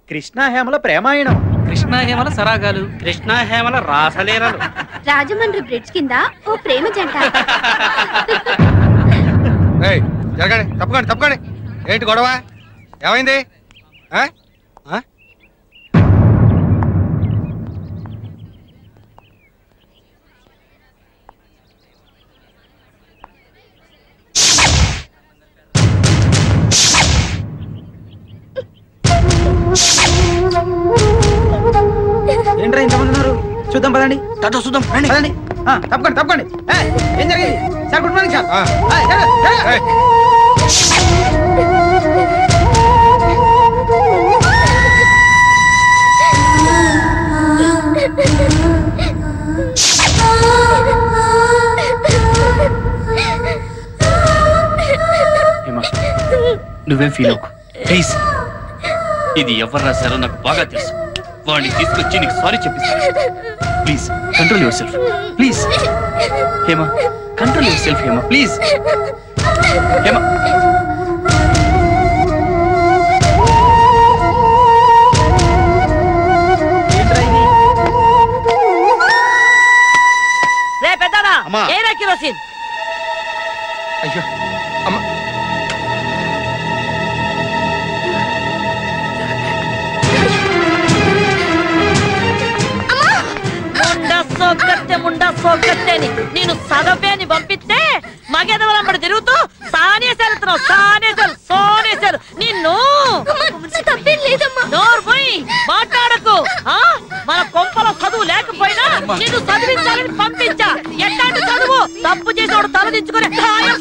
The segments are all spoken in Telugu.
కృష్ణాహేమల ప్రేమాయణం, కృష్ణాహేమల సరాగాలు, కృష్ణాహేమల రాసలీలలు, రాజమండ్రి బ్రిడ్జ్ కింద ఓ ప్రేమ జంట. జరగండి, తప్పకండి తప్పకండి. ఏంటి గొడవ? ఏమైంది? ఏంట్రా ఇంతమంది ఉన్నారు? చూద్దాం పదండి. చూద్దాం పదండి. తప్పకండి తప్పకండి. ఏం జరిగింది సార్? Good morning sir. నువ్వేం ఫీల్ అవ్వకు ప్లీజ్. ఇది ఎవరు రాశారో నాకు బాగా తెలుసు. వాడిని తీసుకొచ్చి నీకు సారీ చెప్పిస్తాను. Please control yourself please. Hema control yourself Hema please. Hema రే పెద్దనా ఏరా కిరోసిన్. అయ్యో అమ్మ, ముండా సోగత్తే అని నేను సగపే అని పంపిస్తే మగెదవలంబడి తిరుగుతూ సానేసేలుతున్నావు. సోనేసేలు నిన్ను. నోరు పోయి మాట్లాడకు. మన కొంపల చదువు లేకపోయినా నిన్ను చదివించాలని పంపించా. ఎట్లాంటి చదువు? తప్పు చేసేవాడు తల దించుకునే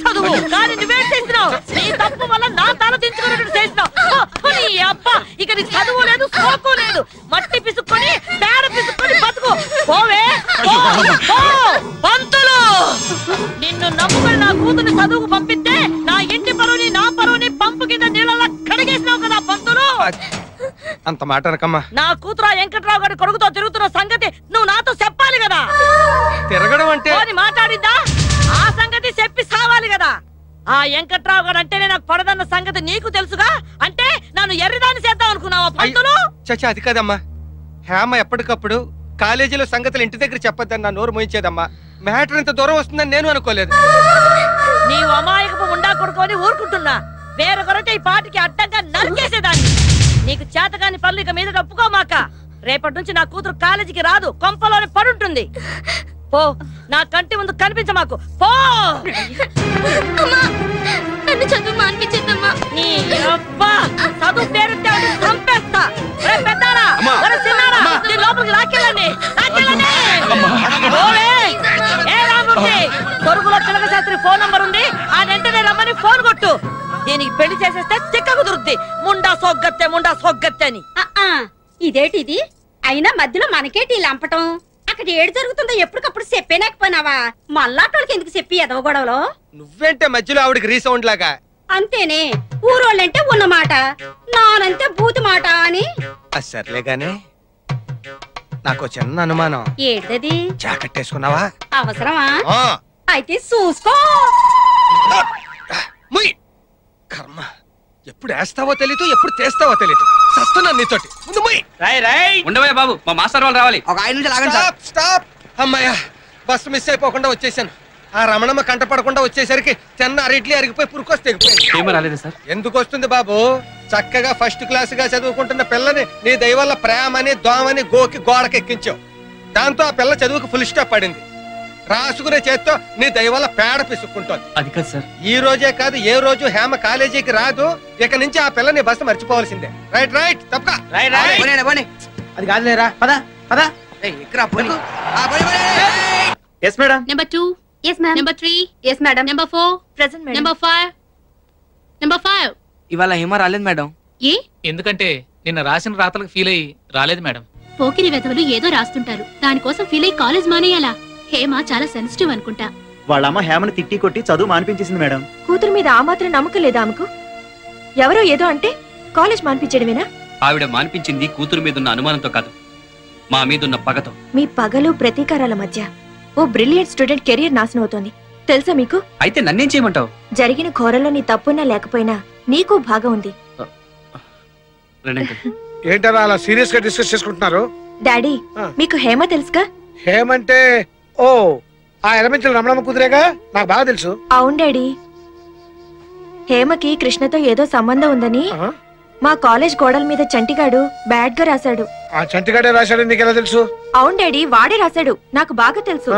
చదువు. కానీ నువ్వేం చేసినావు? నీ తప్పు వల్ల నా తల దించుకునేటట్టు చేసినావు. నీ అబ్బ ఇక నీ చదువు లేదు, సోకు లేదు. మట్టి పిసుక్కొని పేడ పిసుక్కొని బతుకు. పోవే పంతులు. నిన్ను నమ్ముకుని నా కూతురు చదువుకు పంపిస్తే నా ఇంటి పరువుని నా పరువుని పంపు కింద నీళ్ళ కడిగేసినావు కదా పంతులు. అంత మాట అనకమ్మా. నా కూతురు వెంకట్రావు గారి కొడుకుతో తిరుగుతున్న సంగతి నువ్వు నాతో చెప్పాలి కదా. తిరగడం అంటే మాట్లాడిందా? ఆ సంగతి చెప్పి సావాలి కదా. ఆ వెంకట్రావు గారు అంటేనే నాకు పడదన్న సంగతి నీకు తెలుసుగా. అంటే నన్ను ఎర్రిదాన్ని చేద్దాం అనుకున్నావా పంతులు? చచ్చా అది కాదమ్మా. హేమ ఎప్పటికప్పుడు కాలేజీలో సంగతులు ఇంటి దగ్గర చెప్పొద్దని నా నోరు మోయించేదమ్మా. మ్యాటర్ ఇంత దూరం వస్తుందని నేను అనుకోలేదు. నీవు అమాయకపు ఉండా కొడుకొని ఊరుకుంటున్నా. వేరొకరైతే ఈ పాటికి అడ్డంగా నరికేసేదాన్ని. నీకు చేతకాని పనులు ఇక మీద ఒప్పుకోమాక. రేపటి నుంచి నా కూతురు కాలేజీకి రాదు, కొంపలోనే పడుంటుంది. పో, నా కంటి ముందు కనిపించమాకు. పో. నన్ను చదువు మానిపించేద్దమ్మా. నీ అబ్బా చదువు పేరుంటే చంపేస్తా. పెద్దారా లోపలికి లాక్కెళ్ళండి. తొరుగులో పిల్లక శాస్త్రి ఫోన్ నంబర్ ఉంది. ఆ వెంటనే రమ్మని ఫోన్ కొట్టు. దీనికి పెళ్లి చేసేస్తే చిక్క కుదురుద్ది. ముండా సోగ్గత్తే అని. ఇదేటిది? అయినా మధ్యలో మనకేటి లంపటం? అక్కడ ఏడు జరుగుతుందో ఎప్పటికప్పుడు చెప్పేనాకపోయినావా? మళ్ళాటోళ్ళకి ఎందుకు చెప్పి ఎదవ గొడవలో? నువ్వేంటే మధ్యలో ఆవిడకి రీసౌండ్ లాగా? అంతేనే, ఊరోళ్ళంటే ఉన్నమాట, నానంతే బూతు మాట అని. సర్లే గానీ నాకు చిన్న అనుమానం. ఏంటది? జాకెట్ వేసుకున్నావా? అవసరమా? అయితే చూసుకో. కర్మ, ఎప్పుడు వేస్తావో తెలీదు, ఎప్పుడు తెస్తావో తెలీదు. సస్తున్నాను నీతోటి. ముందు ఉండవే బాబు, మా మాస్టర్ వాళ్ళు రావాలి. ఒక 5 నిమిషాలు. స్టాప్. అమ్మాయ్యా, బస్సు మిస్ అయిపోకుండా వచ్చేసాను. ఆ రమణమ్మ కంటపడకుండా వచ్చేసరికి చిన్న అరిడ్లీ అరిగిపోయి పురుకొస్తే రాలేదు సార్. ఎందుకు వస్తుంది బాబు? చక్కగా ఫస్ట్ క్లాస్ గా చదువుకుంటున్న పిల్లని నీ దయ వల్ల ప్రేమని దోమని గోకి గోడకెక్కించావు. దాంతో ఆ పిల్ల చదువుకు ఫుల్ స్టాప్ పడింది. రాసుకునే చేత్తో నీ దయ వల్ల పేడ పిసుక్కుంటోంది. అది కాదు సార్. ఈ రోజే కాదు, ఏ రోజు హేమ కాలేజీకి రాదు. ఇక నుంచి ఆ పిల్లని బస్సు మర్చిపోవాల్సిందే. రైట్ తప్పక. అది కాదులేరా, పద పద. Yes madam. Number 2. Yes ma'am. Number 3. Yes madam. Number 4. Present madam. Number 5. Number 5. ఇవాళ హేమ రాలేదు మేడం. ఏ? ఎందుకంటే నిన్న రాసిన రాతలకు ఫీల్ అయ్యి రాలేదు మేడం. పోకిరి వెధవలు ఏదో రాస్తుంటారు, దానికోసం ఫీల్ అయ్యి కాలేజ్ మానేయాలా? హేమ చాలా సెన్సిటివ్ అనుకుంటా. వాళ్ళమ్మ హేమని తిట్టి కొట్టి చదువు మానిపించేసింది మేడం. కూతురు మీద ఆ మాత్రం నమ్మకం లేదా ఆమెకు? ఎవరో ఏదో అంటే కాలేజ్ మానిపించడమేనా? ఆవిడ మానిపించింది కూతురు మీదున్న అనుమానంతో కాదు, మా మీదున్న పగతో. మీ పగలు ప్రతీకారాల మధ్య ఓ బ్రిలియంట్ స్టూడెంట్ కెరీర్ నాశనం అవుతోంది, తెలుసా మీకు? అయితే నన్నేం చేయమంటావు? జరిగిన ఘోరంలో నీ తప్పున్నా లేకపోయినా నీకు భాగం ఉంది. ఏంటలా అలా సీరియస్ గా డిస్కస్ చేసుకుంటున్నారు? డాడీ మీకు హేమ తెలుసుగా? హేమంటే ఓ ఆ ఎలమెంట్ల రమణమ్మ కుదిరేగా, నాకు బాగా తెలుసు. అవును డాడీ, హేమకి కృష్ణతో ఏదో సంబంధం ఉందని మా కాలేజ్ గోడల మీద చంటిగాడు బ్యాడ్ గా రాశాడు. ఆ చంటిగాడే రాశాడు, నీకెలా తెలుసు? అవును డాడీ, వాడే రాశాడు, నాకు బాగా తెలుసు.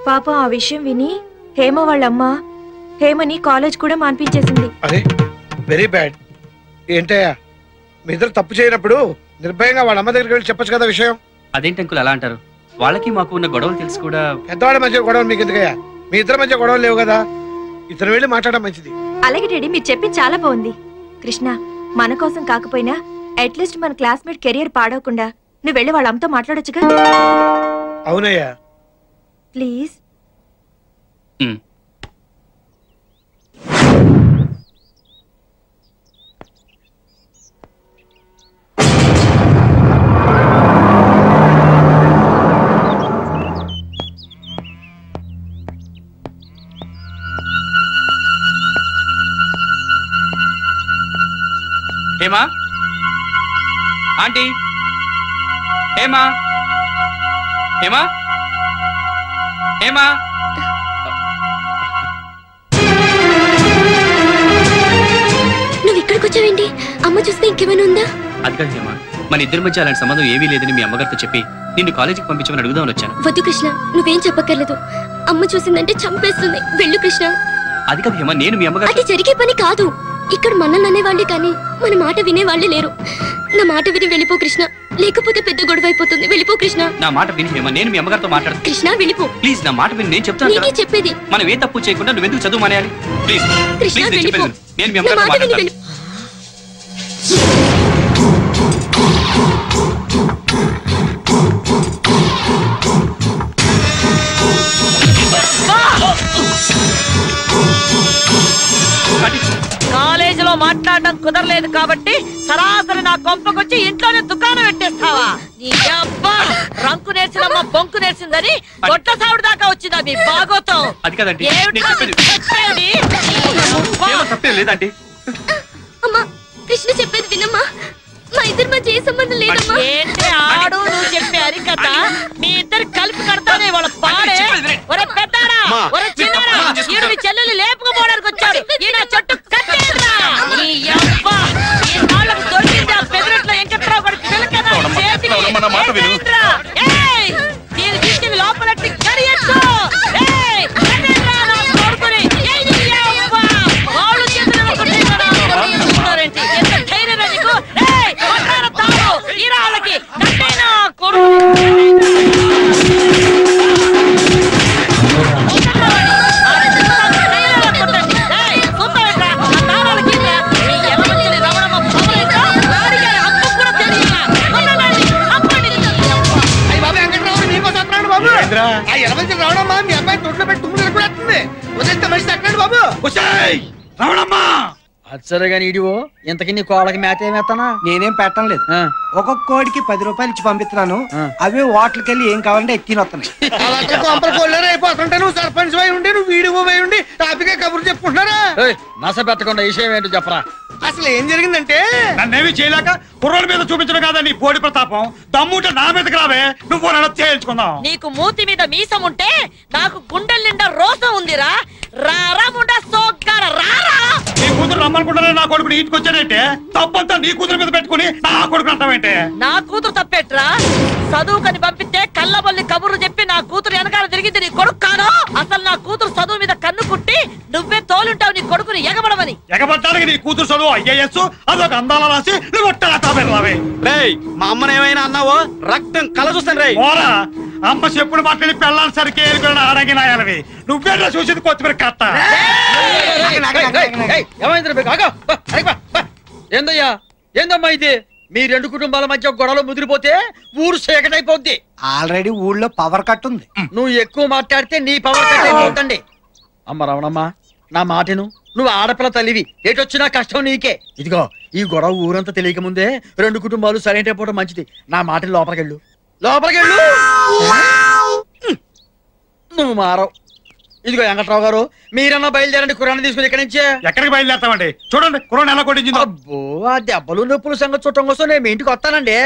పాపం ఆ విషయం విని హేమ వాళ్ళమ్మ హేమని కాలేజ్ కూడా మాన్పించేసింది. అరే వెరీ బ్యాడ్. ఏంటయ్యా మీ ఇద్దరు తప్పు చేయనప్పుడు నిర్భయంగా వాళ్ళ అమ్మ దగ్గరికి వెళ్ళి చెప్పొచ్చు కదా విషయం. అదేంటి అంకుల్ అలా అంటారు? వాళ్ళకి మాకు ఉన్న గొడవలు తెలుసు కూడా. పెద్దవాళ్ళ మధ్య గొడవలు మీకు ఎందుకయ్యా? మీ ఇద్దరి మధ్య గొడవలు లేవు కదా, ఇద్దరు వెళ్ళి మాట్లాడడం మంచిది. అలాగే డాడీ, మీరు చెప్పింది చాలా బాగుంది. కృష్ణ, మన కోసం కాకపోయినా అట్లీస్ట్ మన క్లాస్మేట్ కెరియర్ పాడవకుండా నువ్వు వెళ్ళి వాళ్ళ అమ్మతో మాట్లాడొచ్చుగా. అవునయ్యా ప్లీజ్. హేమా ఆంటీ, హేమా హేమా హేమా. నువ్వు ఇక్కడికి వచ్చావేంటి? అమ్మ చూస్తే ఇంకేమైనా ఉందా? అది కాదు హేమా, మన ఇద్దరి మధ్య అలాంటి సంబంధం ఏమీ లేదని మీ అమ్మగారితో చెప్పి నిన్ను కాలేజీకి పంపించమని అడుగుదామని వచ్చాను. వద్దు కృష్ణ, నువ్వేం చెప్పక్కర్లేదు. అమ్మ చూసిందంటే చంపేస్తుంది. వెళ్ళు కృష్ణ. అది కాదు హేమా, నేను మీ అమ్మగారు. అది జరిగే పని కాదు. ఇక్కడ మనల్ని అనేవాళ్లే కానీ మన మాట వినేవాళ్లే లేరు. నా మాట విని వెళ్ళిపో కృష్ణ, లేకపోతే పెద్ద గొడవ అయిపోతుంది. వెళ్ళిపో కృష్ణ. నా మాట విని హేమా, నేను మీ అమ్మగారితో మాట్లాడతాను. కృష్ణ వెళ్ళిపో ప్లీజ్, నా మాట విని. నేను చెప్తాను నీకే చెప్పేది. మనం ఏ తప్పు చేయకుండా నువ్వెందుకు చదువు మానేయాలి? ప్లీజ్ కృష్ణ వెళ్ళిపో. నేను మీ అమ్మగారితో మాట్లాడతాను. కాలేజీలో మాట్లాడడం కుదరలేదు కాబట్టి సరాసరి నా కొంపకొచ్చి ఇంట్లోనే దుకాణం పెట్టేస్తావా? నీ అబ్బా రంకు నేర్చినమ్మ బొంకు నేర్చిందని గొడ్ల సావుడు దాకా వచ్చిందా మీ బాగోతం? అది కదండి లేదండి. అమ్మా కృష్ణ చెప్పేది వినమ్మా. మా ఇద్దరి మధ్య ఏ సంబంధం లేదమ్మా. ఏంటి ఆడు నువ్వు చెప్పే అరికథ? మీ ఇద్దరు కలిపి కడతానే వాళ్ళ పాడే. ఒరే పెద్దారా, ఒరే చిన్నారా, ఈడు మీ చెల్లెలు లేపుకుపోవడానికి వచ్చాడు. ఈయన చెట్టు కట్టేదిరా. ఈ అబ్బా ఈ నాళ్ళకు దొరికింది ఆ పెదరట్లో వెంకట్రావు గారి పిల్లకదా చేతికి. ఏయ్ దీని తీసుకెళ్ళి లోపలట్టి కరియచ్చు. ఏయ్ కట్టేదిరా నా కొడుకుని. వాళ్ళు చేతులు కొట్టేస్తారేంటి? ఎంత ధైర్యం నీకు? ఏయ్ కొట్టారా తాడు ఈ రాళ్ళకి కట్టేనా కొడుకు. రావడమ్మా మీ అబ్బాయి తొట్లో పెట్టి తుమ్ములు కూడా వదిలితే మనిషి తగ్గండి బాబు. రావడమ్మా అచ్చరగా నీడివో ఇంతకీ నీ కోళ్ళకి మేత ఏమేస్తానా? నేనేం పెట్టడం లేదు. ఒక్కొక్క కోడికి 10 రూపాయలు ఇచ్చి పంపిస్తున్నాను. అవే హోటల్కి వెళ్ళి ఏం కావాలంటే ఎత్తిని వస్తున్నాయి. అయిపోతుంటే నువ్వు సర్పంచ్ అయి ఉండి నువ్వు వీడియో అయి ఉండి టాపిక్ కబుర్లు చెప్పుకుంటున్నారా? నస పెట్టకుండా విషయం ఏంటో చెప్పరా. అసలు ఏం జరిగిందంటే నన్నేమి చేయలేక కుర్రోల మీద చూపించడం కాదా నీ పోడి ప్రతాపం? దమ్ముంటే నా మీదకి రావే, నువ్వు చేయించుకుందాం. నీకు మూతి మీద మీసం ఉంటే నాకు గుండెల నిండా రోసం ఉందిరా. రారా ముండా సోగ్గార రారా. నీ కూతురు రమ్మనుకుంటానే నా కొడుకుని ఇంటికి వచ్చాడంటే తప్పంతా నీ కూతురు మీద పెట్టుకుని నా కొడుకు అంటావేంటే? నా కూతురు తప్పేట్రా? చదువుకని పంపిస్తే కళ్ళబొల్లి కబుర్లు చెప్పి నా కూతురు వెనకాల తిరిగింది నీ కొడుకు కాదు. అసలు నా కూతురు చదువు మీద కన్ను కుట్టి నువ్వే తోలుంటావు నీ కొడుకుని ఎగబడమని. ఎగబడటానికి నీ కూతురు చదువు ఐఏఎస్ అదొక అందాల రాసి నువ్వు రావే. మా అమ్మని ఏమైనా అన్నావో రక్తం కల చూస్తాను రే. ఓరా అమ్మ చెప్పుడు మాట్లాడి పెళ్ళాలి సరికి అడగినాయాలవి నువ్వేలా చూసింది కొత్తిమీర కట్ట. ఏందయ్యా ఏందమ్మా ఇది? మీ 2 కుటుంబాల మధ్య గొడవలు ముదిరిపోతే ఊరు సేకటైపోద్ది. ఆల్రెడీ ఊళ్ళో పవర్ కట్ ఉంది. నువ్వు ఎక్కువ మాట్లాడితే నీ పవర్ కట్ అయిపోతుంది. అమ్మ రమణమ్మ నా మాటను, నువ్వు ఆడపిల్ల తల్లివి, ఏటొచ్చినా కష్టం నీకే. ఇదిగో ఈ గొడవ ఊరంతా తెలియక ముందే 2 కుటుంబాలు సరైన అయిపోవడం మంచిది. నా మాటని లోపలికెళ్ళు, లోపలికెళ్ళు. నువ్వు మారవు. ఇదిగో వెంకట్రావు గారు మీరన్నా బయలుదేరండి కురాన్ని తీసుకుని ఇక్కడి నుంచి. ఎక్కడికి బయలుదేరతామండి? చూడండి కుర్రాన్ని ఎలా కొట్టించిందో. అబ్బో ఆ దెబ్బలు నొప్పులు సంగతి చూడటం కోసం నేను మీ ఇంటికి వస్తానండి.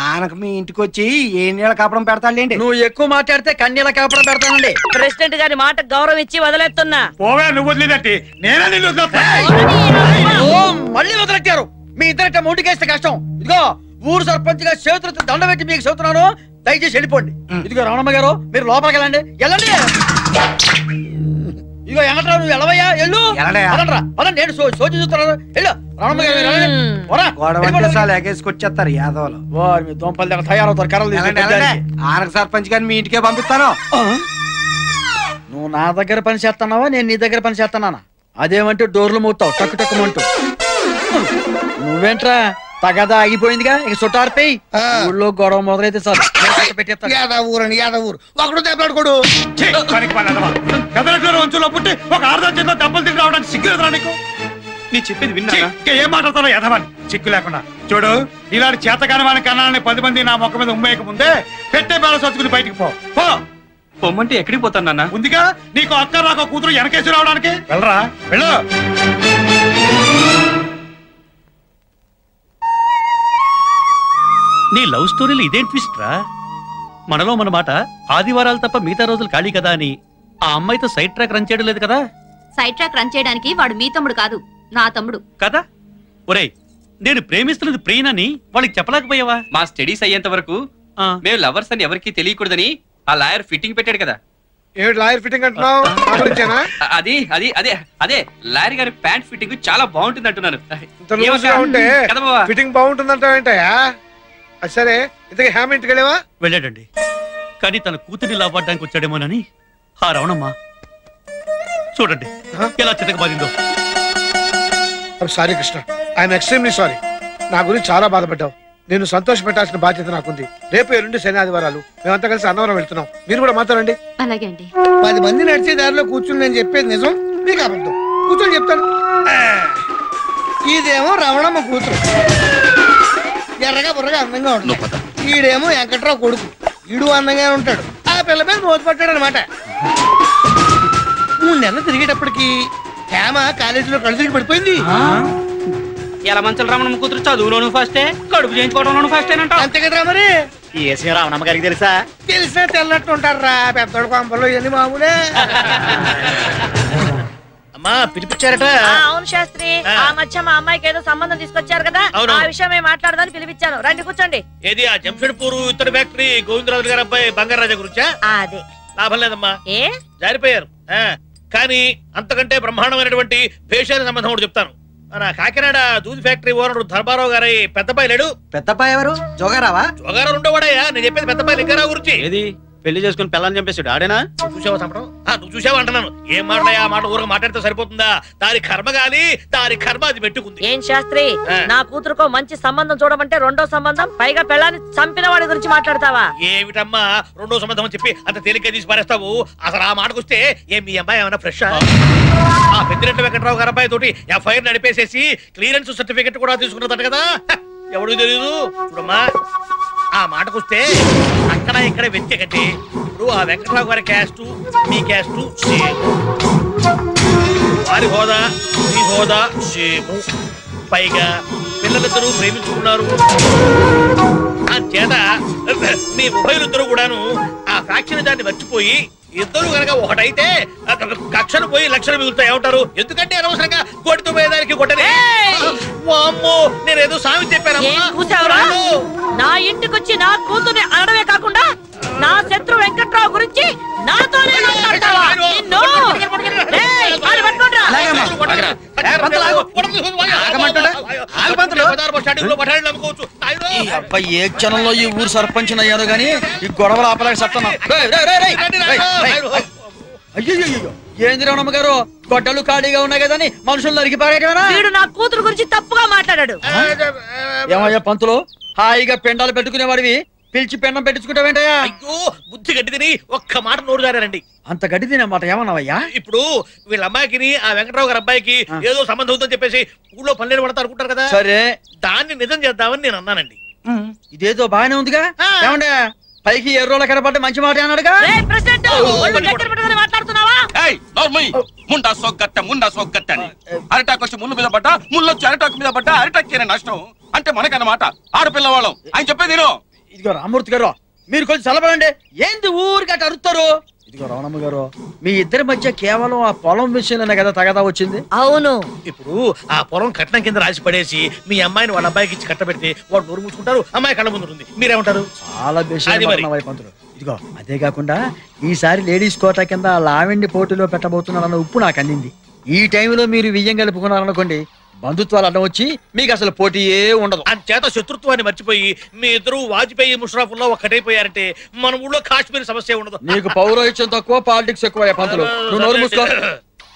ఆనకు మీ ఇంటికి వచ్చి ఏ నీళ్ళ కాపడం పెడతాండి. నువ్వు ఎక్కువ మాట్లాడితే కన్నీళ్ళ కాపడం పెడతానండి. ప్రెసిడెంట్ గారి మాట గౌరవం ఇచ్చి వదిలేస్తున్నా. పోవే నువ్వు వదిలేదట్టి నేనే నిన్ను వదిలేస్తా. మళ్ళీ వదిలెట్టారు. మీ ఇద్దరిట మొండికేస్తే కష్టం. ఇదిగో ఊరు సర్పంచ్ గా చేతులతో దండ పెట్టి మీకు చెబుతున్నాను, దయచేసి వెళ్ళిపోండి. ఇదిగో రమణమ్మ గారు మీరు లోపలికి వెళ్ళండి. వెళ్ళండి. ఇదిగో వెంకట్రావు నువ్వు వెళ్ళవయ్యా, వెళ్ళు. పదండి, నేను సోచి చూస్తున్నాను. వెళ్ళు రమణమ్మ గారు ఎగేసుకొచ్చేస్తారు యాదవులు. మీ దొంపల దగ్గర తయారవుతారు కర్రలు. ఆనక సర్పంచ్ గారిని మీ ఇంటికే పంపిస్తాను. నువ్వు నా దగ్గర పని చేస్తున్నావా, నేను నీ దగ్గర పని చేస్తున్నానా? అదేమంటే డోర్లు మూతావు టక్కు టక్కుమంటూ. నువ్వేంట్రా తగదా ఆగిపోయిందిగా, ఇక చుట్టారిపోయి ఊళ్ళో గొడవ మొదలైతే సార్ పెట్టేస్తాను. ఒకడు దెబ్బలాడుకోడు. వంచులో పుట్టి ఒక ఆరుదో చేతిలో దెబ్బలు తిరిగి రావడానికి సిగ్గు ఎదురా నీకు? నీ చెప్పేది విన్నా ఏం మాట్లాడతారో ఎదవని చిక్కు లేకుండా. చూడు ఇలాంటి చేతకాని వాని కన్నాలని 10 మంది నా మొక్క మీద ఉమ్మేయక ముందే పెట్టే బేళ సొచ్చుకుని బయటికి పో. పొమ్మంటే ఎక్కడికి పోతాను నాన్న? ఉందిగా నీకు అక్క రాక కూతురు వెనకేసి రావడానికి. వెళ్ళరా వెళ్ళు. నీ లవ్ స్టోరీలు ఇదేం ట్విస్ట్ రా? మనలో మన మాట ఆదివారాలు తప్ప మిగతా రోజులు ఖాళీ కదా అని ఆ అమ్మాయితో సైడ్ ట్రాక్ రన్ చేయడం లేదు కదా? సైడ్ ట్రాక్ రన్ చేయడానికి వాడు మీ తమ్ముడు కాదు, నా తమ్ముడు కదా. ఒరేయ్ నేను ప్రేమిస్తున్నది ప్రేయనని వాళ్ళకి చెప్పలేకపోయావా? మా స్టడీస్ అయ్యేంత వరకు మేము లవర్స్ అని ఎవరికి తెలియకూడదని ఆ లాయర్ ఫిట్టింగ్ పెట్టాడు కదా. లాయర్ ఫిట్టింగ్ అంటున్నావు? అది అది అదే అదే లాయర్ గారి ప్యాంట్ ఫిట్టింగ్ చాలా బాగుంటుంది అంటున్నాను. ఫిట్టింగ్ బాగుంటుందంటావేంటయా? సరే ఇంతకీ హ్యామ్ ఇంటికి వెళ్ళావా? వెళ్ళాడండి, కానీ తన కూతుర్ని లాభపడడానికి వచ్చాడేమోనని ఆ రవణమ్మ చూడండి ఎలా చితకబాదిందో. Sorry Krishna, I'm extremely sorry. నా గురించి చాలా బాధపడ్డావు. నేను సంతోష పెట్టాల్సిన బాధ్యత నాకుంది. రేపు 2 శని ఆదివారాలు మేమంతా కలిసి అన్నవరం వెళ్తున్నాం. మీరు కూడా మాట్లాడండి. అలాగే అండి. 10 మంది నడిచే దారిలో కూర్చుని నేను చెప్పేది నిజం, మీకు అబద్ధం. కూర్చొని చెప్తాను. ఇదేమో రమణమ్మ కూతురు, ఎర్రగా బుర్రగా అందంగా ఉంటాడు. ఈడేమో వెంకట్రావు కొడుకు, ఈడు అందంగా ఉంటాడు. ఆ పిల్ల మీద మోత పట్టాడు అనమాట. 3 నెలలు తిరిగేటప్పటికి హేమ కాలేజీలో కళ్ళు తిరిగి పడిపోయింది. ఎలా మంచల రమణమ్మ కూతురు చదువులోను ఫస్టే, కడుపు చేయించుకోవడంలోను ఫస్టేనంట. అంతే కదరా మరి. ఏసీ రావణమ్మ గారికి తెలుసా? తెలిసినా తెల్లట్టు ఉంటారా పెద్దోడు కొంపలు, ఇవన్నీ మామూలే. అమ్మా పిలిపించారట. అవును శాస్త్రి, ఆ మధ్య మా అమ్మాయికి ఏదో సంబంధం తీసుకొచ్చారు కదా, ఆ విషయం మేము మాట్లాడదాని పిలిపించాను. రండి కూర్చోండి. ఏది ఆ జంషెడ్పూర్ ఇత్తడి ఫ్యాక్టరీ గోవిందరాజు గారి అబ్బాయి బంగారాజా గురించా? అదే. లాభం లేదమ్మా, ఏ జారిపోయారు. కానీ అంతకంటే బ్రహ్మాండమైనటువంటి భేషాల సంబంధం కూడా చెప్తాను. మన కాకినాడ దూది ఫ్యాక్టరీ ఓనర్ ధర్మారావు గారి పెద్దపాయి లేడు. పెద్దపాయి ఎవరు? జోగారావా? జోగారావు ఉండవాడయ్యా, నేను చెప్పేది పెద్దపాయి లింగారావు గురించి. ఏది పెళ్లి చేసుకుని పిల్లల్ని చంపేసాడు ఆడేనా? చూసావా చంపడం? నువ్వు చూసావా అంటున్నాను. ఏం మాట్లాడా ఆ మాట ఊరగా మాట్లాడితే సరిపోతుందా? దాని కర్మ గాలి, దాని కర్మ అది పెట్టుకుంది. ఏం శాస్త్రి, నా కూతురుకో మంచి సంబంధం చూడమంటే రెండో సంబంధం, పైగా పిల్లాన్ని చంపిన వాడి గురించి మాట్లాడతావా? ఏమిటమ్మా రెండో సంబంధం అని చెప్పి అంత తేలిగ్గా తీసి పారేస్తావు? అసలు ఆ మాటకు వస్తే ఏం మీ అమ్మాయి ఏమైనా ఫ్రెష్? ఆ పెద్దిరెడ్డి వెంకట్రావు గారి అబ్బాయి తోటి ఎఫ్ఐఆర్ నడిపేసేసి క్లియరెన్స్ సర్టిఫికెట్ కూడా తీసుకున్నదట కదా. ఎవరికి తెలియదు. చూడమ్మా ఆ మాటకొస్తే అక్కడ ఇక్కడ వ్యక్తి ఇప్పుడు ఆ వెంకట్రావు గారి క్యాస్ట్ మీ క్యాస్ట్ సేమ్, వారి హోదా మీ హోదా సేమ్, పైగా పిల్లలిద్దరూ ప్రేమించుకున్నారు. ఆ చేత మీ ఉభయులిద్దరూ కూడాను ఆ ఫ్యాక్షన్ దాన్ని మర్చిపోయి ఇద్దరు కనుక ఒకటైతే కక్షను పోయి లక్షలు మిగులుతాయి. ఏమంటారు? ఎందుకంటే అనవసరంగా కొట్టుతో పోయేదానికి కొట్టనే. అమ్మో నేనేదో సామి చెప్పాను. నా ఇంటికొచ్చి నా కూతుర్ని అనడమే కాకుండా నా శత్రు వెంకట్రావు గురించి నాతోనే మాట్లాడతావా? ఏ క్షణంలో ఈ ఊరు సర్పంచ్ అయ్యాను గానీ ఈ గొడవలు ఆపలేక సత్తన్నా. అయ్యో ఏంది రమణమ్మ గారు, గొడ్డలు ఖాళీగా ఉన్నాయి కదా అని మనుషులు నరికి పారేయటమేనా? వీడు నా కూతురు గురించి తప్పుగా మాట్లాడాడు. ఏమయ్యా పంతులు, హాయిగా పెండాలు పెట్టుకునేవాడివి పిలిచి పెండం పెట్టించుకుంటావేంటయ్యా? అయ్యో బుద్ధి గడ్డి తిని ఒక్క మాట నోరు జారారండి. అంత గడ్డి తినే మాట ఏమన్నావయ్యా? ఇప్పుడు వీళ్ళ అమ్మాయికి ఆ వెంకట్రావు గారి అబ్బాయికి ఏదో సంబంధం ఉందని చెప్పేసి ఊళ్ళో పల్లెలు పడతా అనుకుంటారు కదా. సరే దాన్ని నిజం చేద్దామని నేను అన్నానండి. ఇదేదో బాగానే ఉందిగా. ఏమండే పైకి ఎర్రోళ్ళ కనపడ్డ మంచి మాట అన్నాడుగా. మాట్లాడుతున్నావా? ముండా సోగ్గట్ట అని అరిటాకు వచ్చి ముళ్ళు మీద పడ్డా ముళ్ళు వచ్చి అరిటాకు మీద పడ్డా అరిటాక్ నష్టం అంటే మనకన్నమాట. ఆడపిల్లవాళ్ళం ఆయన చెప్పేది. ఇదిగో రామూర్తి గారు, మీరు కొంచెం చల్లబడండి. ఏంది ఊరికి అటు అరుస్తారు? ఇదిగో రమణమ్మ గారు, మీ ఇద్దరి మధ్య కేవలం ఆ పొలం విషయంలోనే కదా తగదా వచ్చింది. అవును, ఇప్పుడు ఆ పొలం కట్నం కింద రాసి పడేసి మీ అమ్మాయిని వాళ్ళ అబ్బాయికి ఇచ్చి కట్టబెడితే వాడు నోరు మూసుకుంటారు, అమ్మాయి కళ్ళ ముందు ఉంటుంది. మీరేమంటారు? చాలా వైపంతులు. ఇదిగో అదే కాకుండా ఈసారి లేడీస్ కోటా కింద లావెండి పోటీలో పెట్టబోతున్నారన్న ఉప్పు నాకు అందింది. ఈ టైంలో మీరు వియ్యం కలుపుకున్నారనుకోండి, బంధుత్వాలు అడ్డం వచ్చి మీకు అసలు పోటీయే ఉండదు. అంచేత శత్రుత్వాన్ని మర్చిపోయి మీ ఇద్దరు వాజ్పేయి ముషరఫ్లో ఒక్కటైపోయారంటే మన ఊళ్ళో కాశ్మీర్ సమస్య ఉండదు. నీకు పౌరోహిత్యం తక్కువ, పాలిటిక్స్ ఎక్కువ పంతులు. నువ్వు నోరు మూసుకో.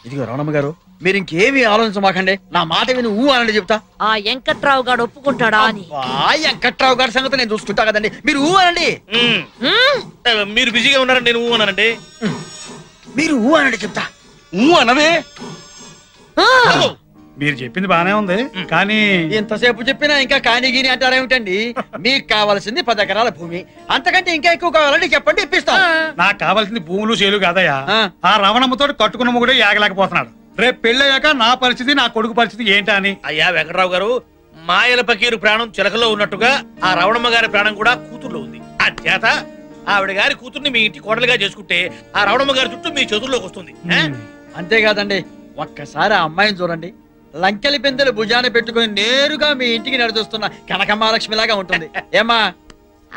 ఇదిగో రమణమ్మ గారు, మీరు ఇంకేమీ ఆలోచించమాకండి. నా మాట విని ఊ అని చెప్తా. ఆ వెంకట్రావు గారు ఒప్పుకుంటాడా అని. వెంకట్రావు గారి సంగతి నేను చూసుకుంటా కదండి, మీరు ఊ అనండి. మీరు బిజీగా ఉన్నారని నేను ఊ అనండి. మీరు ఊ అనండి చెప్తా. ఊ అనవే. మీరు చెప్పింది బానే ఉంది, కానీ ఎంతసేపు చెప్పినా ఇంకా కాని గీని అంటారేమిటండి? మీకు కావాల్సింది 10 ఎకరాల భూమి, అంతకంటే ఇంకా ఎక్కువ కావాలంటే చెప్పండి, ఇప్పిస్తాను. నాకు కావాల్సింది భూములు చేలు కాదయ్యా. ఆ రవణమ్మతో కట్టుకున్న మొగుడే యాగలేకపోతున్నాడు. రేపు పెళ్ళయ్యాక నా పరిస్థితి, నా కొడుకు పరిస్థితి ఏంటా అని. అయ్యా వెంకటరావు గారు, మాయల పకీరు ప్రాణం చిలకలో ఉన్నట్టుగా ఆ రవణమ్మ గారి ప్రాణం కూడా కూతుర్లో ఉంది. అంచేత ఆవిడ గారి కూతుర్ని మీ ఇంటి కోడలుగా చేసుకుంటే ఆ రవణమ్మ గారి చుట్టూ మీ చేతుల్లోకి వస్తుంది. అంతేకాదండి, ఒక్కసారి ఆ అమ్మాయిని చూడండి. లంకెలి పెందెలు భుజాన పెట్టుకుని నేరుగా మీ ఇంటికి నడుస్తున్న కనకమహాలక్ష్మి లాగా ఉంటుంది. ఏమా?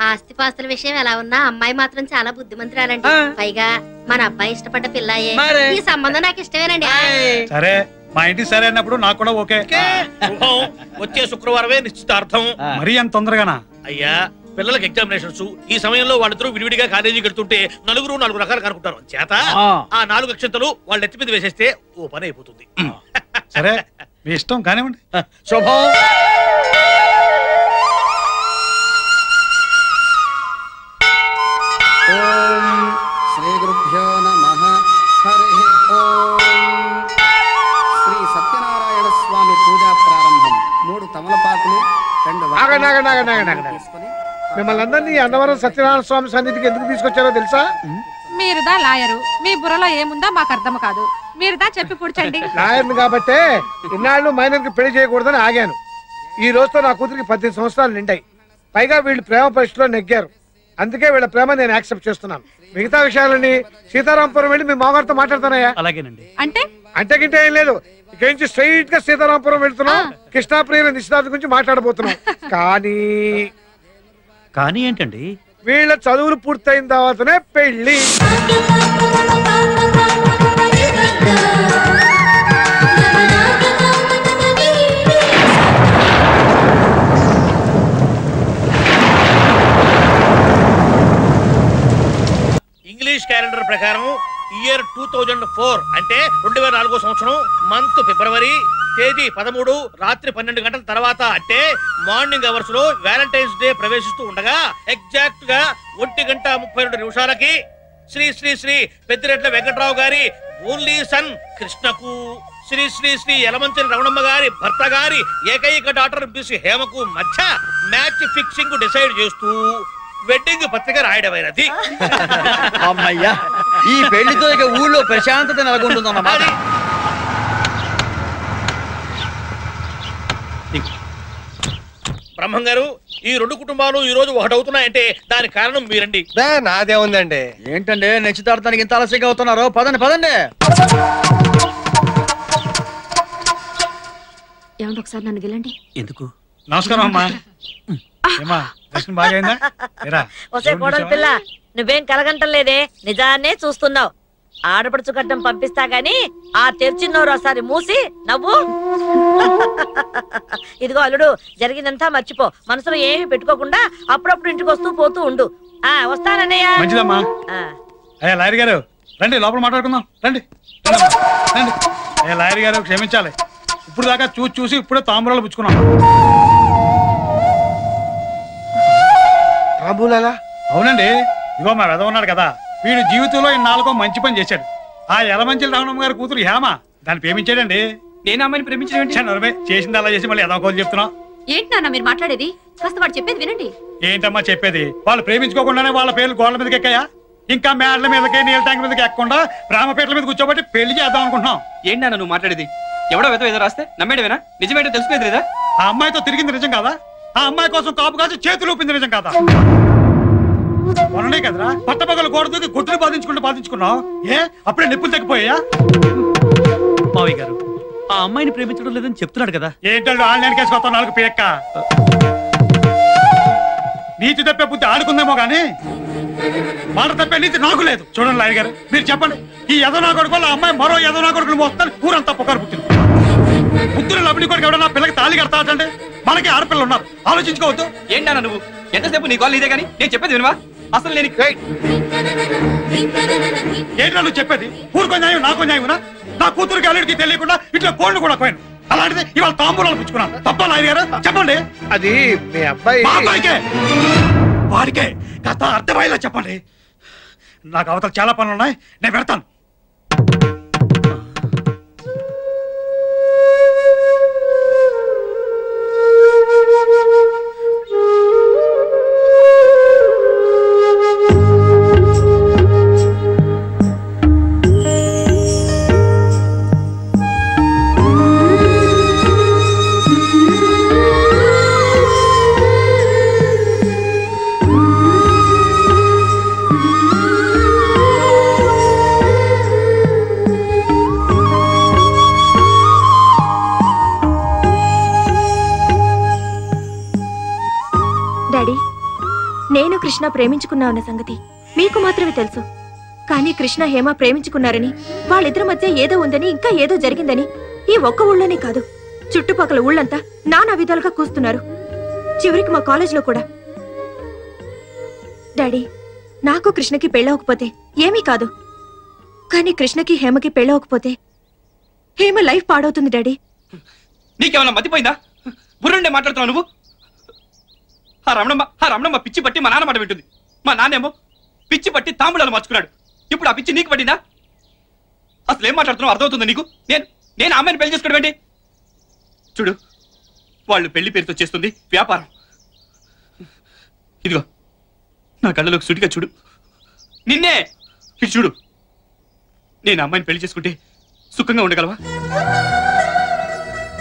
ఆస్తిపాస్తుల విషయం ఎలా ఉన్నా అమ్మాయి మాత్రం చాలా బుద్ధిమంతురాలండి. పైగా మన అబ్బాయి ఇష్టపడ్డ పిల్లయే. ఈ సంబంధం నాకు ఇష్టమేనండి. సరే, మా ఇంటికి సరే అన్నప్పుడు నాకు కూడా ఓకే. వచ్చే శుక్రవారమే నిశ్చితార్థం. మరీ అంత తొందరగానా? అయ్యా, పిల్లలకి ఎగ్జామినేషన్స్. ఈ సమయంలో వాళ్ళిద్దరూ విడివిడిగా కాలేజీకి వెళ్తుంటే నలుగురు 4 రకాలు కనుక్కుంటారు. చేత ఆ 4 అక్షంతలు వాళ్ళ ఎత్తి మీద వేసేస్తే ఓ పని అయిపోతుంది. సరే, మీ ఇష్టం కానివ్వండి. శుభం. శ్రీ గురుభ్యో నమః. హరి ఓం. శ్రీ సత్యనారాయణ స్వామి పూజా ప్రారంభం. 3 తమలపాకులు, 2 తీసుకొని మిమ్మల్ని అందరినీ అన్నవరం సత్యనారాయణ స్వామి సన్నిధికి ఎందుకు తీసుకొచ్చారో తెలుసా? మీరుదా లాయరు, మీ బుర్రలో ఏముందో మాకు అర్థం కాదు. మీరుదా చెప్పి పుడ్చండి. లాయర్ని కాబట్టే ఇన్నాళ్ళు మైనర్కి పెళ్లి చేయకూడదని ఆగాను. ఈ రోజుతో నా కూతురికి 18 సంవత్సరాలు నిండాయి. పైగా వీళ్ళు ప్రేమ పరీక్షలో నెగ్గారు. అందుకే వీళ్ళ ప్రేమ నేను యాక్సెప్ట్ చేస్తున్నాను. మిగతా విషయాలని సీతారాంపురం వెళ్ళి మీ మామగారితో మాట్లాడుతానయ్యా. అలాగేనండి. అంటే గింటే ఏం లేదు. ఇక నుంచి స్ట్రైట్ గా సీతారాంపురం వెళ్తున్నాం. కృష్ణాప్రియ నిశ్చితార్థం గురించి మాట్లాడబోతున్నాం. కానీ ఏంటండి? వీళ్ళ చదువులు పూర్తయిన తర్వాతనే పెళ్లి. ఇంగ్లీష్ క్యాలెండర్ ప్రకారం ఇయర్ 2004 అంటే 2004 సంవత్సరం, మంత్ ఫిబ్రవరి, తేదీ 13, రాత్రి 12 గంటల తర్వాత అంటే మార్నింగ్ అవర్స్ లో వ్యాలంటైన్స్ డే ప్రవేశిస్తూ ఉండగా ఎగ్జాక్ట్ గా 1:32 శ్రీ శ్రీ శ్రీ పెద్దిరెడ్ల వెంకట్రావు గారి ఓన్లీ సన్ కృష్ణకు, శ్రీ శ్రీ శ్రీ యలమంచిలి రమణమ్మ గారి భర్త గారి ఏకైక డాక్టర్ బిసి హేమకు మధ్య మ్యాచ్ ఫిక్సింగ్ డిసైడ్ చేస్తూ వెడ్డింగ్ పత్రిక రాయడమైనది. అమ్మయ్యా, ఈ పెళ్లితో ఇక ఊళ్ళో ప్రశాంతత నెలకొంటుందన్నమాట. బ్రహ్మం గారు, ఈ 2 కుటుంబాలు ఈ రోజు ఒకటవుతున్నాయంటే దానికి కారణం మీరండి. నాదే ఉందండి. ఏంటండి నిశ్చితార్థానికి ఇంత ఆలస్యంగా అవుతున్నారు? పదండి పదండి. ఏమంటే ఒకసారి నన్ను గెలండి. ఎందుకు? నమస్కారం అమ్మా. ఏమా దర్శనం బాగైందా? ఒసే కోడలి పిల్ల, నువ్వేం కలగంటం లేదే, నిజాన్నే చూస్తున్నావు. ఆడపడుచు గడ్డం పంపిస్తా గాని ఆ తెరిచిన్నోరు ఒకసారి మూసి నవ్వు. ఇదిగో అల్లుడు, జరిగిందంతా మర్చిపో. మనసులో ఏమి పెట్టుకోకుండా అప్పుడప్పుడు ఇంటికి వస్తూ పోతూ ఉండు. వస్తానన్నయ్య. మంచిదమ్మా. అయ్యా లాయర్ గారు రండి, లోపల మాట్లాడుకుందాం. రండి రండి. అయ్యా లాయర్ గారు క్షమించాలి, ఇప్పుడు దాకా చూసి ఇప్పుడే తాంబూలాలు పుచ్చుకున్నాం. అవునండి, ఇగో మా వెధ ఉన్నాడు కదా, వీడు జీవితంలో ఇన్నాళ్ళకో మంచి పని చేశాడు. ఆ యలమంచిలి రమణమ్మ గారి కూతురు హేమ దాన్ని ప్రేమించాడండి. నేను అమ్మాయిని ప్రేమించాడు. చేసింది అలా చేసి మళ్ళీ ఎదవకోలు చెప్తున్నావు. ఏంటి నాన్న మీరు మాట్లాడేది? కాస్త వాడు చెప్పేది వినండి. ఏంటమ్మా చెప్పేది? వాళ్ళు ప్రేమించుకోకుండానే వాళ్ళ పేర్లు గోడల మీదకి ఎక్కాయా? ఇంకా మేడల మీదకి నీళ్ళ ట్యాంక్ మీదకి ఎక్కకుండా ప్రేమపేటల మీద కూర్చోబట్టి పెళ్లి చేద్దాం అనుకుంటున్నాం. ఏంటి అన్న నువ్వు మాట్లాడేది? ఎవడో ఏదో రాస్తే నమ్మేడవేనా? నిజమేంటో తెలుసుకునేది లేదా? ఆ అమ్మాయితో తిరిగింది నిజం కాదా? ఆ అమ్మాయి కోసం కాపు కాసి చేతులు ఊపింది నిజం కాదా? మొన్ననే కదరా పట్టపగలు గోడ దూకి గుట్టును బాధించుకున్నావు. ఏ అప్పుడే నిప్పులు తగ్గిపోయా? మావయ్య గారు ఆ అమ్మాయిని ప్రేమించడం లేదని చెప్తున్నాడు కదా. ఏంటంటే ఆన్లైన్ కేసు కొత్త నాలుగు పేక్క నీతి తప్పే బుద్ధి ఆడుకుందేమో గానీ మాట తప్పే నీతి నాకు లేదు. చూడండి లాయర్ గారు, మీరు చెప్పండి, ఈ ఎదో నా కొడుకు వల్ల అమ్మాయి మరో ఎదో నా కొడుకులు మోస్తాను ఊరంతా పుకారు పుట్టింది. బుద్ధులు లబ్ని కొడుకు ఎవడన్నా పిల్లకి తాళి కడతాడంటే మనకి ఆడపిల్లలు ఉన్నారు, ఆలోచించుకోవద్దు. ఏంటన్నా నువ్వు ఎంతసేపు నీ కాల్ ఇదే కానీ నేను చెప్పేది వినవా? అసలు నేను ఏంటన్నా నువ్వు చెప్పేది? ఊరుకో న్యాయం నాకో న్యాయమునా? నా కూతురికి అల్లుడికి తెలియకుండా ఇట్లా కోళ్ళు కూడా పోయాను. అలాంటిది ఇవాళ తాంబూలాలు పుచ్చుకున్నాను. తప్ప లాయర్ గారు చెప్పండి. అది మీ అబ్బాయి వాడికే కథ అర్థమయ్యేలా చెప్పండి. నాకు అవతల చాలా పనులు ఉన్నాయి, నేను పెడతాను. డాడీ, నేను కృష్ణ ప్రేమించుకున్నా అన్న సంగతి మీకు మాత్రమే తెలుసు. కానీ కృష్ణ హేమ ప్రేమించుకున్నారని, వాళ్ళిద్దరి మధ్య ఏదో ఉందని, ఇంకా ఏదో జరిగిందని ఈ ఒక్క ఊళ్ళోనే కాదు చుట్టుపక్కల ఊళ్ళంతా నానా విధాలుగా కూస్తున్నారు. చివరికి మా కాలేజ్లో కూడా. డాడీ, నాకు కృష్ణకి పెళ్ళవకపోతే ఏమీ కాదు, కానీ కృష్ణకి హేమకి పెళ్ళవకపోతే హేమ లైఫ్ పాడవుతుంది. డాడీ, నీకేమన్నా మతిపోయిందా? బుర్రుండే మాట్లాడుతున్నావు నువ్వు. ఆ రమణమ్మ పిచ్చి పట్టి మా నాన్న మాట వింటుంది. మా నాన్నేమో పిచ్చి పట్టి తాంబూలాలు మార్చుకున్నాడు. ఇప్పుడు ఆ పిచ్చి నీకు పట్టిందా? అసలు ఏం మాట్లాడుతున్నావు అర్థమవుతుంది నీకు? నేను అమ్మాయిని పెళ్లి చేసుకోవడం ఏంటి? చూడు, వాళ్ళు పెళ్లి పేరుతో చేస్తుంది వ్యాపారం. ఇదిగో నా కళ్ళలోకి సుటిగా చూడు, నిన్నే ఇటు చూడు. నేను అమ్మాయిని పెళ్లి చేసుకుంటే సుఖంగా ఉండగలవా?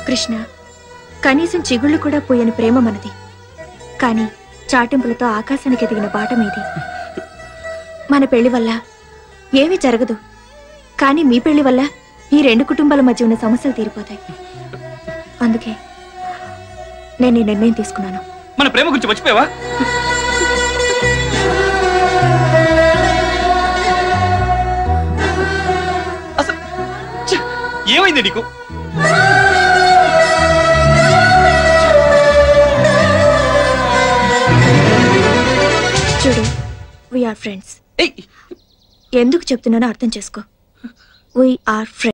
కృష్ణ, కనీసం చిగుళ్ళు కూడా పోయని ప్రేమ మనది. కానీ చాటింపులతో ఆకాశానికి ఎదిగిన బాట మీది. మన పెళ్లి వల్ల ఏమీ జరగదు, కానీ మీ పెళ్లి వల్ల ఈ రెండు కుటుంబాల మధ్య ఉన్న సమస్యలు తీరిపోతాయి. అందుకే నేను ఈ నిర్ణయం తీసుకున్నాను. మన ప్రేమ గురించి మర్చిపోయావా? అసలు ఏమైంది నీకు? చూడు, we are friends. ఎందుకు చెప్తున్నానో అర్థం చేసుకో. We are friends.